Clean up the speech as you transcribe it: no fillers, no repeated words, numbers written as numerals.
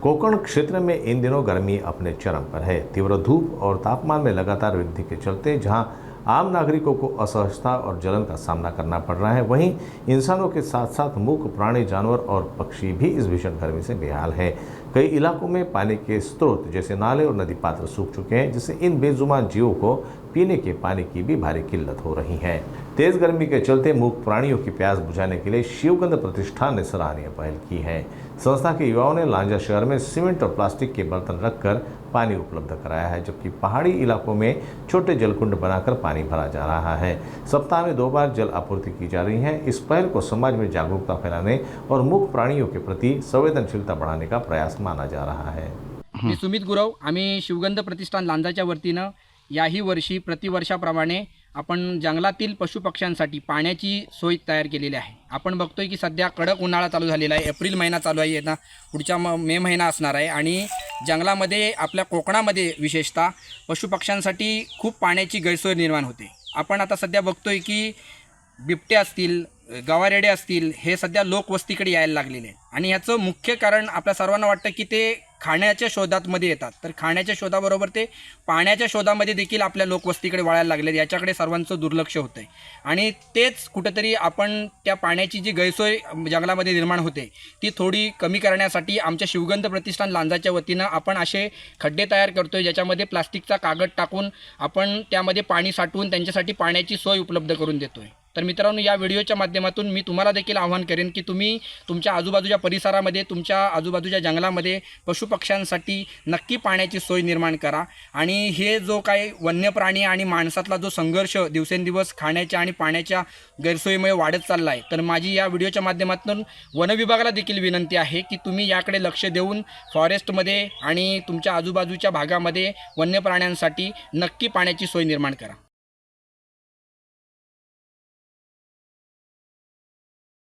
कोकण क्षेत्र में इन दिनों गर्मी अपने चरम पर है। तीव्र धूप और तापमान में लगातार वृद्धि के चलते जहां आम नागरिकों को असहजता और जलन का सामना करना पड़ रहा है, वहीं इंसानों के साथ साथ मूक प्राणी, जानवर और पक्षी भी इस भीषण गर्मी से बेहाल हैं। कई इलाकों में पानी के स्रोत जैसे नाले और नदी पात्र सूख चुके हैं, जिससे इन बेजुबान जीवों को पीने के पानी की भी भारी किल्लत हो रही है। तेज गर्मी के चलते मूक प्राणियों की प्यास बुझाने के लिए शिवगंध प्रतिष्ठान ने सराहनीय पहल की है। संस्था के युवाओं ने लांजा शहर में सीमेंट और प्लास्टिक के बर्तन रखकर पानी उपलब्ध कराया है, जबकि पहाड़ी इलाकों में छोटे जलकुंड बनाकर पानी भरा जा रहा है। सप्ताह में 2 बार जल आपूर्ति की जा रही है। इस पहल को समाज में जागरूकता फैलाने और मूक प्राणियों के प्रति संवेदनशीलता बढ़ाने का प्रयास माना जा रहा है। मी सुमित गुरव, आम्ही शिवगंध प्रतिष्ठान लांजाच्या वतीनं याही वर्षी प्रतिवर्षाप्रमाणे आपण जंगलातील पशुपक्ष्यांसाठी पाण्याची सोय तयार केलेली आहे। आपण बघतोय की सध्या कडक उन्हाळा चालू झालेला आहे। एप्रिल महिना चालू आहे, आता पुढच्या मे महिना असणार आहे आणि जंगलामध्ये आपल्या कोकणामध्ये विशेषतः पशुपक्ष्यांसाठी खूप पाण्याची गैरसोय निर्माण होते। आपण आता सध्या बघतोय की बिबटे असतील, गवारेडे असतील, हे सध्या लोकवस्तीकडे यायला लागलेले आहेत आणि याचं मुख्य कारण आपल्या सर्वांना वाटतं की ते खाण्याच्या शोधामध्ये येतात, तर खाण्याच्या शोधाबरोबर ते पाण्याच्या शोधामध्ये देखील आपल्या लोकवस्तीकडे वळायला लागले। याच्याकडे सर्वांचं दुर्लक्ष होतं आहे आणि तेच कुठेतरी आपण त्या पाण्याची जी गैरसोय जंगलामध्ये निर्माण होते ती थोडी कमी करण्यासाठी आमच्या शिवगंध प्रतिष्ठान लांजाच्या वतीनं आपण असे खड्डे तयार करतोय, ज्याच्यामध्ये प्लास्टिकचा कागद टाकून आपण त्यामध्ये पाणी साठवून त्यांच्यासाठी पाण्याची सोय उपलब्ध करून देतोय। तर मित्रांनो, या व्हिडिओच्या माध्यमातून मी तुम्हाला देखील आवाहन करेन की तुम्ही तुमच्या आजूबाजूच्या परिसरामध्ये, तुमच्या आजूबाजूच्या जंगलामध्ये पशुपक्ष्यांसाठी नक्की पाण्याची सोय निर्माण करा आणि हे जो काही वन्य प्राणी आणि माणसातला जो संघर्ष दिवसेंदिवस खाण्याच्या आणि पाण्याच्या गैरसोयीमुळे वाढत चालला आहे, तर माझी या व्हिडिओच्या माध्यमातून वन विभागाला देखील विनंती आहे की तुम्ही याकडे लक्ष देऊन फॉरेस्टमध्ये आणि तुमच्या आजूबाजूच्या भागामध्ये वन्य प्राण्यांसाठी नक्की पाण्याची सोय निर्माण करा।